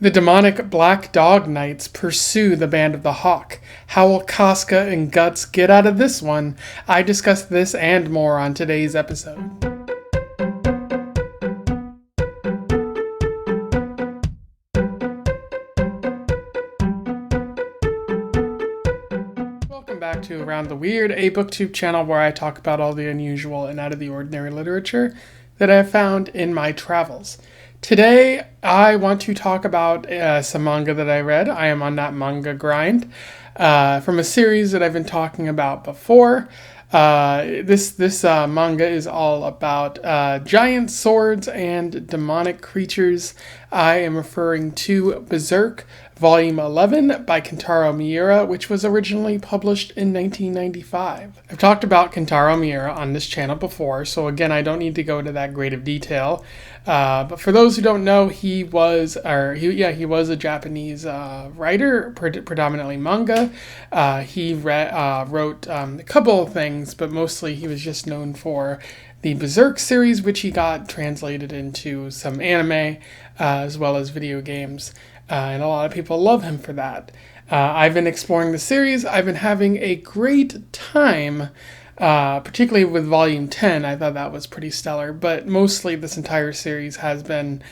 The demonic Black Dog Knights pursue the Band of the Hawk. How will Casca and Guts get out of this one? I discuss this and more on today's episode. Welcome back to Around the Weird, a booktube channel where I talk about all the unusual and out of the ordinary literature that I have found in my travels. Today, I want to talk about some manga that I read. I am on that manga grind from a series that I've been talking about before. This manga is all about giant swords and demonic creatures. I am referring to Berserk, Volume 11 by Kentaro Miura, which was originally published in 1995. I've talked about Kentaro Miura on this channel before, so again, I don't need to go into that great of detail. But for those who don't know, he was a Japanese writer, predominantly manga. He wrote a couple of things, but mostly he was just known for the Berserk series, which he got translated into some anime as well as video games. And a lot of people love him for that. I've been exploring the series. I've been having a great time, particularly with Volume 10. I thought that was pretty stellar, but mostly this entire series has been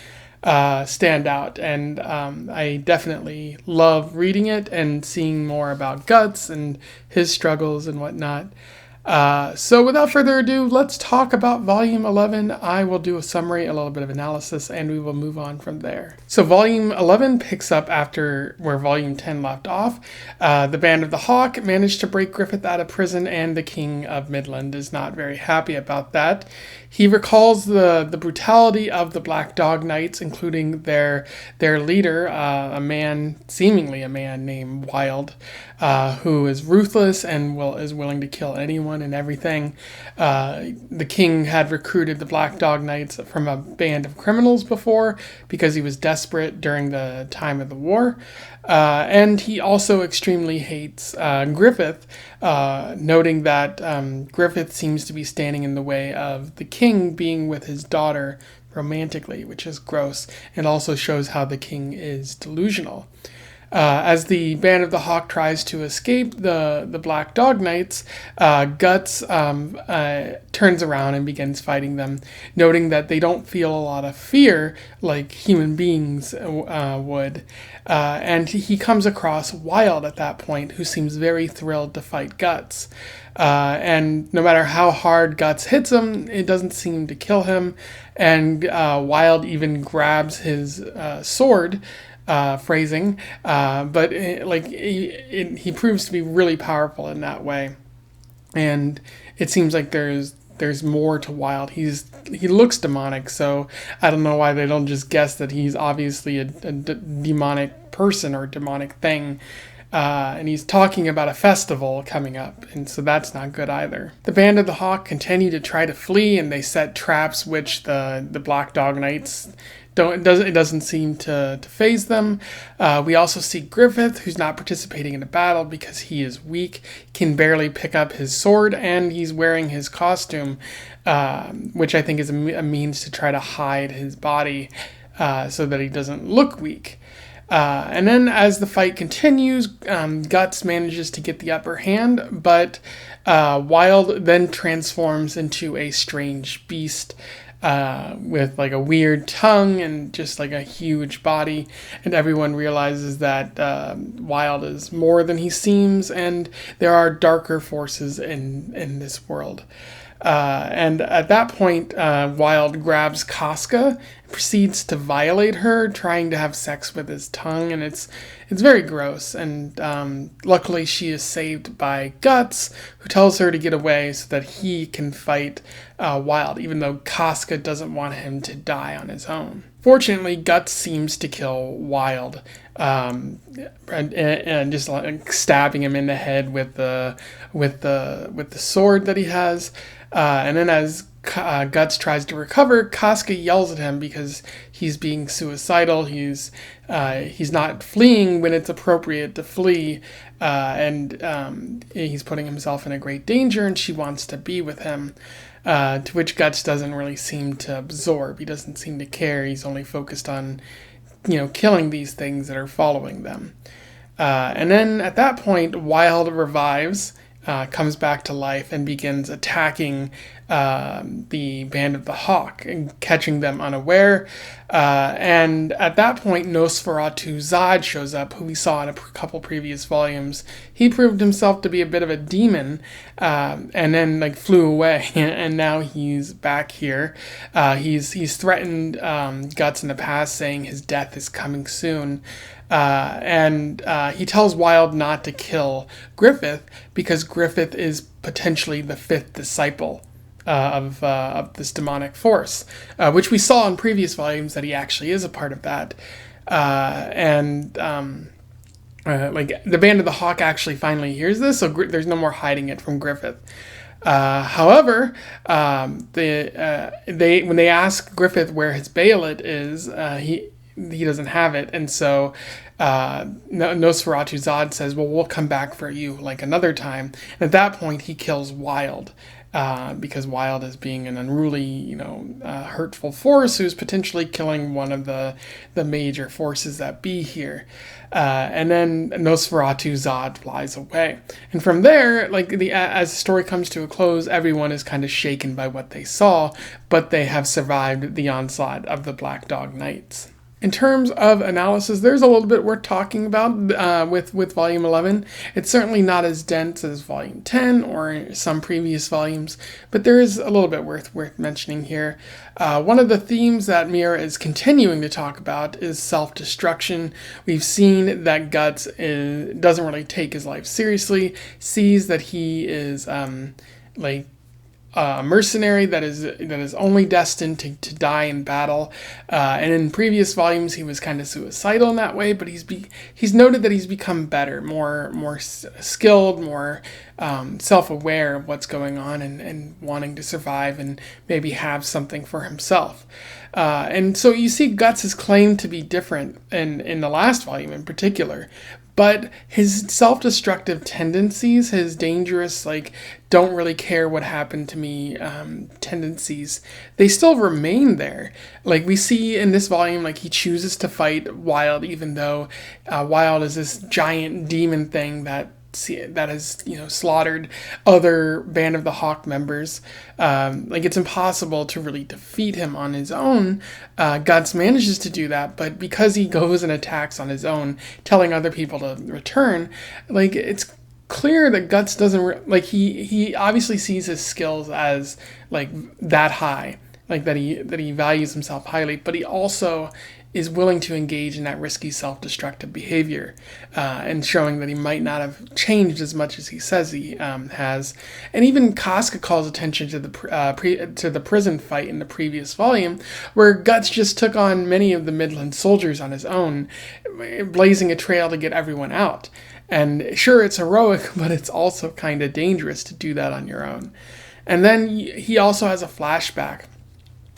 standout, and I definitely love reading it and seeing more about Guts and his struggles and whatnot. So without further ado, let's talk about Volume 11. I will do a summary, a little bit of analysis, and we will move on from there. So Volume 11 picks up after where Volume 10 left off. The Band of the Hawk managed to break Griffith out of prison, and the King of Midland is not very happy about that. He recalls the brutality of the Black Dog Knights, including their leader, seemingly a man named Wyald, who is ruthless and is willing to kill anyone and everything. The king had recruited the Black Dog Knights from a band of criminals before because he was desperate during the time of the war. And he also extremely hates Griffith, noting that Griffith seems to be standing in the way of the king being with his daughter romantically, which is gross, and also shows how the king is delusional. As the Band of the Hawk tries to escape the Black Dog Knights, Guts turns around and begins fighting them, noting that they don't feel a lot of fear like human beings would. And he comes across Wyald at that point, who seems very thrilled to fight Guts. And no matter how hard Guts hits him, it doesn't seem to kill him. And Wyald even grabs his sword, phrasing, but he proves to be really powerful in that way, and it seems like there's more to Wyald. He looks demonic, so I don't know why they don't just guess that he's obviously a demonic person or demonic thing. And he's talking about a festival coming up, and so that's not good either. The Band of the Hawk continue to try to flee, and they set traps which the Black Dog Knights it doesn't seem to faze them. We also see Griffith, who's not participating in the battle because he is weak, can barely pick up his sword, and he's wearing his costume, which I think is a means to try to hide his body so that he doesn't look weak. And then as the fight continues, Guts manages to get the upper hand, but Wyald then transforms into a strange beast with like a weird tongue and just like a huge body, and everyone realizes that Wyald is more than he seems, and there are darker forces in this world. And at that point, Wyald grabs Casca and proceeds to violate her, trying to have sex with his tongue, and it's very gross. And luckily, she is saved by Guts, who tells her to get away so that he can fight Wyald, even though Casca doesn't want him to die on his own. Fortunately, Guts seems to kill Wyald, and just like stabbing him in the head with the sword that he has. And then as Guts tries to recover, Casca yells at him because he's being suicidal. He's not fleeing when it's appropriate to flee, and he's putting himself in a great danger, and she wants to be with him. To which Guts doesn't really seem to absorb. He doesn't seem to care. He's only focused on killing these things that are following them. And then at that point, Wyald revives, comes back to life, and begins attacking the Band of the Hawk and catching them unaware. And at that point, Nosferatu Zod shows up, who we saw in a couple previous volumes. He proved himself to be a bit of a demon, and then flew away. And now he's back here. He's threatened Guts in the past, saying his death is coming soon. And he tells Wyald not to kill Griffith because Griffith is potentially the fifth disciple of this demonic force, which we saw in previous volumes that he actually is a part of that. The Band of the Hawk actually finally hears this, so there's no more hiding it from Griffith. However, when they ask Griffith where his Baelet is, he doesn't have it, and so Nosferatu Zod says, well, we'll come back for you another time. And at that point, he kills Wyald, because Wyald is being an unruly, hurtful force who's potentially killing one of the major forces that be here. And then Nosferatu Zod flies away. And from there, as the story comes to a close, everyone is kind of shaken by what they saw, but they have survived the onslaught of the Black Dog Knights. In terms of analysis, there's a little bit worth talking about with Volume 11. It's certainly not as dense as Volume 10 or some previous volumes, but there is a little bit worth mentioning here. One of the themes that Miura is continuing to talk about is self-destruction. We've seen that Guts doesn't really take his life seriously, sees that he is a mercenary that is only destined to die in battle, and in previous volumes he was kind of suicidal in that way, but he's noted that he's become better, more skilled, more self-aware of what's going on, and wanting to survive and maybe have something for himself. And so you see Guts' claim to be different in the last volume in particular, but his self-destructive tendencies, his dangerous, don't really care what happened to me tendencies, they still remain there. We see in this volume, he chooses to fight Wyald, even though Wyald is this giant demon thing that has slaughtered other Band of the Hawk members. It's impossible to really defeat him on his own. Guts manages to do that, but because he goes and attacks on his own, telling other people to return, it's clear that Guts doesn't he obviously sees his skills as that high, that he values himself highly, but he also is willing to engage in that risky self-destructive behavior, and showing that he might not have changed as much as he says he has. And even Casca calls attention to the prison fight in the previous volume, where Guts just took on many of the Midland soldiers on his own, blazing a trail to get everyone out. And sure, it's heroic, but it's also kind of dangerous to do that on your own. And then he also has a flashback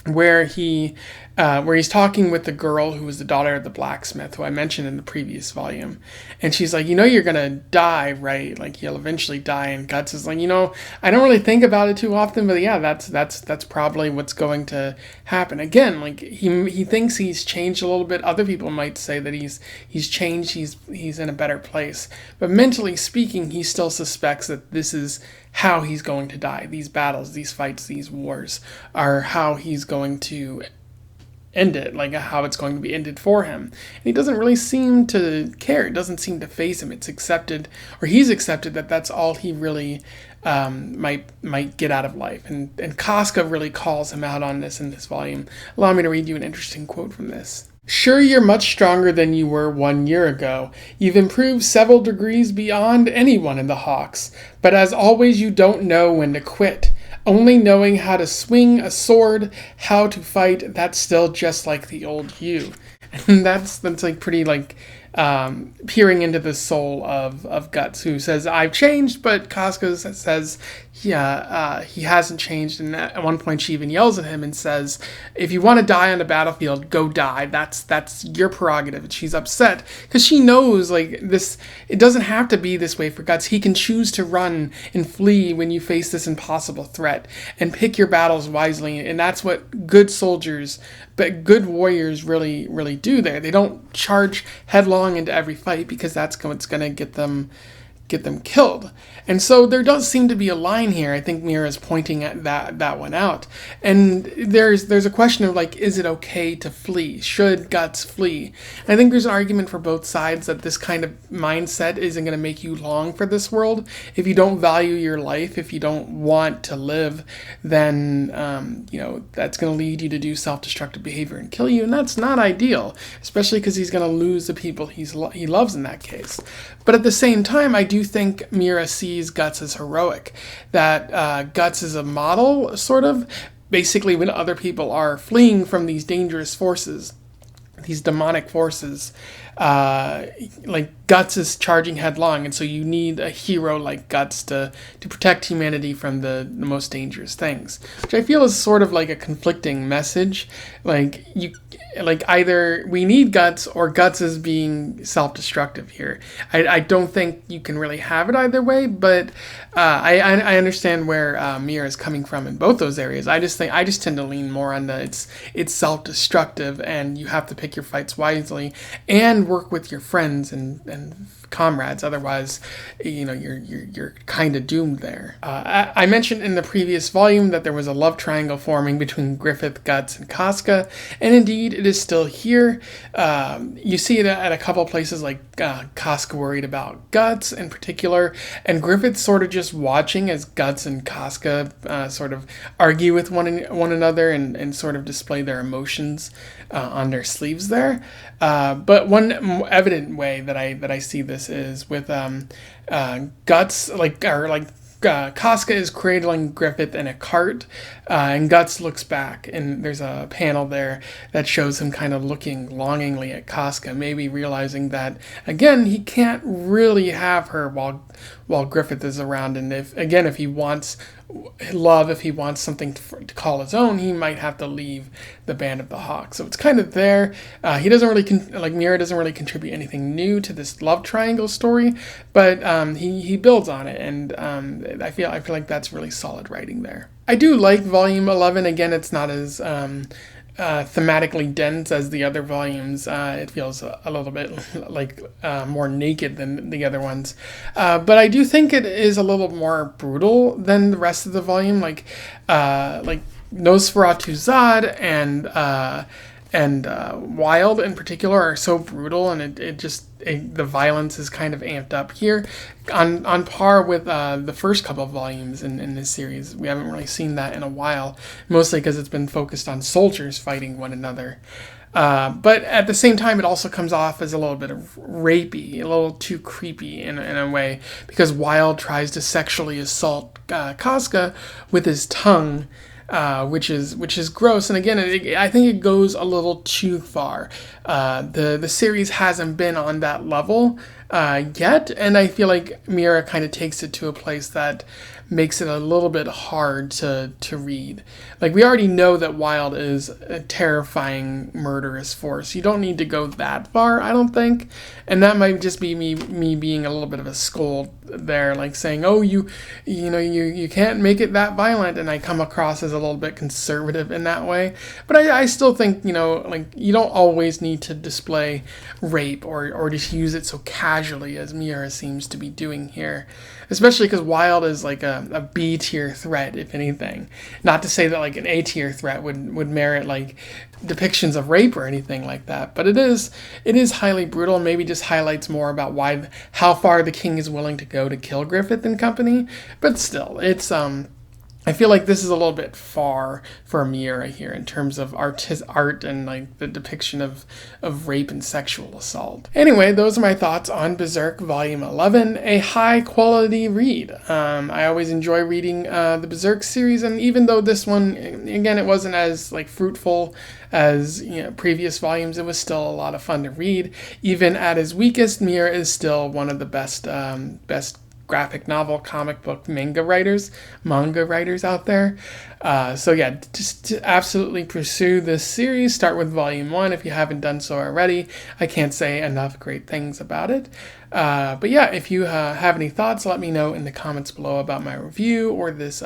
where he's talking with the girl who was the daughter of the blacksmith, who I mentioned in the previous volume. And she's like, you're going to die, right? You'll eventually die. And Guts is like, I don't really think about it too often, but yeah, that's probably what's going to happen. Again, he thinks he's changed a little bit. Other people might say that he's changed, he's in a better place. But mentally speaking, he still suspects that this is how he's going to die. These battles, these fights, these wars are how he's going to end it, how it's going to be ended for him. And he doesn't really seem to care. It doesn't seem to faze him. It's accepted, or he's accepted, that that's all he really might get out of life. And Casca really calls him out on this in this volume. Allow me to read you an interesting quote from this. Sure, you're much stronger than you were 1 year ago. You've improved several degrees beyond anyone in the Hawks. But as always, you don't know when to quit. Only knowing how to swing a sword, how to fight, that's still just like the old you. And that's pretty peering into the soul of Guts, who says, I've changed, but Casca says, yeah, he hasn't changed. And at one point she even yells at him and says, if you want to die on the battlefield, go die. That's your prerogative. And she's upset because she knows, like, this, it doesn't have to be this way for Guts. He can choose to run and flee when you face this impossible threat, and pick your battles wisely. And that's what good soldiers, but good warriors really do there. They don't charge headlong into every fight, because that's what's going to get them killed. And so there does seem to be a line here. I think Miura is pointing at that one out. And there's a question of, like, is it okay to flee? Should Guts flee? And I think there's an argument for both sides that this kind of mindset isn't going to make you long for this world. If you don't value your life, if you don't want to live, then that's going to lead you to do self-destructive behavior and kill you, and that's not ideal, especially because he's going to lose the people he loves in that case. But at the same time, I do think Miura sees Guts as heroic, that Guts is a model, sort of. Basically, when other people are fleeing from these dangerous forces, these demonic forces, like Guts is charging headlong, and so you need a hero like Guts to protect humanity from the most dangerous things, which I feel is sort of like a conflicting message. Either we need Guts, or Guts is being self-destructive here. I don't think you can really have it either way, but I understand where Miura is coming from in both those areas. I just tend to lean more on it's self-destructive, and you have to pick your fights wisely and work with your friends and comrades. Otherwise, you're kind of doomed there. I mentioned in the previous volume that there was a love triangle forming between Griffith, Guts, and Casca, and indeed it is still here. You see it at a couple places, like Casca worried about Guts in particular, and Griffith sort of just watching as Guts and Casca sort of argue with one another and sort of display their emotions on their sleeves there. But one evident way that I see this is with Guts, Casca is cradling Griffith in a cart, and Guts looks back, and there's a panel there that shows him kind of looking longingly at Casca, maybe realizing that, again, he can't really have her while Griffith is around, and if he wants love, if he wants something to call his own, he might have to leave the Band of the Hawk. So it's kind of there. He doesn't really Miura doesn't really contribute anything new to this love triangle story, but he builds on it, and I feel like that's really solid writing there. I do like volume 11. Again, it's not as thematically dense as the other volumes. It feels a little bit like more naked than the other ones, but I do think it is a little more brutal than the rest of the volume. Like Nosferatu Zod and Wyald in particular are so brutal, and the violence is kind of amped up here, on par with the first couple of volumes in this series. We haven't really seen that in a while, mostly because it's been focused on soldiers fighting one another. But at the same time, it also comes off as a little bit of rapey, a little too creepy in a way, because Wyald tries to sexually assault Casca with his tongue, which is gross. And again, I think it goes a little too far. The series hasn't been on that level yet, and I feel like Miura kind of takes it to a place that makes it a little bit hard to read. Like, we already know that Wyald is a terrifying, murderous force. You don't need to go that far, I don't think. And that might just be me being a little bit of a scold there, like saying, oh, you can't make it that violent, and I come across as a little bit conservative in that way. But I still think, you don't always need to display rape or just use it so casually as Miura seems to be doing here. Especially because Wyald is like a B-tier threat, if anything. Not to say that like an A-tier threat would merit like depictions of rape or anything like that, but it is highly brutal, and maybe just highlights more about how far the king is willing to go to kill Griffith and company. But still, it's I I feel like this is a little bit far for Miura here in terms of art and like the depiction of rape and sexual assault. Anyway, those are my thoughts on Berserk Volume 11, a high quality read. I always enjoy reading the Berserk series, and even though this one, again, it wasn't as like fruitful as previous volumes, it was still a lot of fun to read. Even at his weakest, Miura is still one of the best graphic novel, comic book, manga writers out there. So yeah, just to absolutely pursue this series. Start with volume 1 if you haven't done so already. I can't say enough great things about it. But yeah, if you have any thoughts, let me know in the comments below about my review or this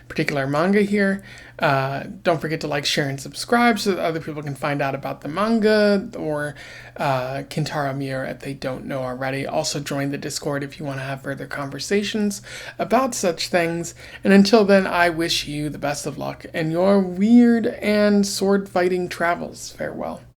particular manga here. Don't forget to like, share, and subscribe so that other people can find out about the manga or Kentaro Miura if they don't know already. Also join the Discord if you want to have further conversations about such things. And until then, I wish you the best of luck in your weird and sword fighting travels. Farewell.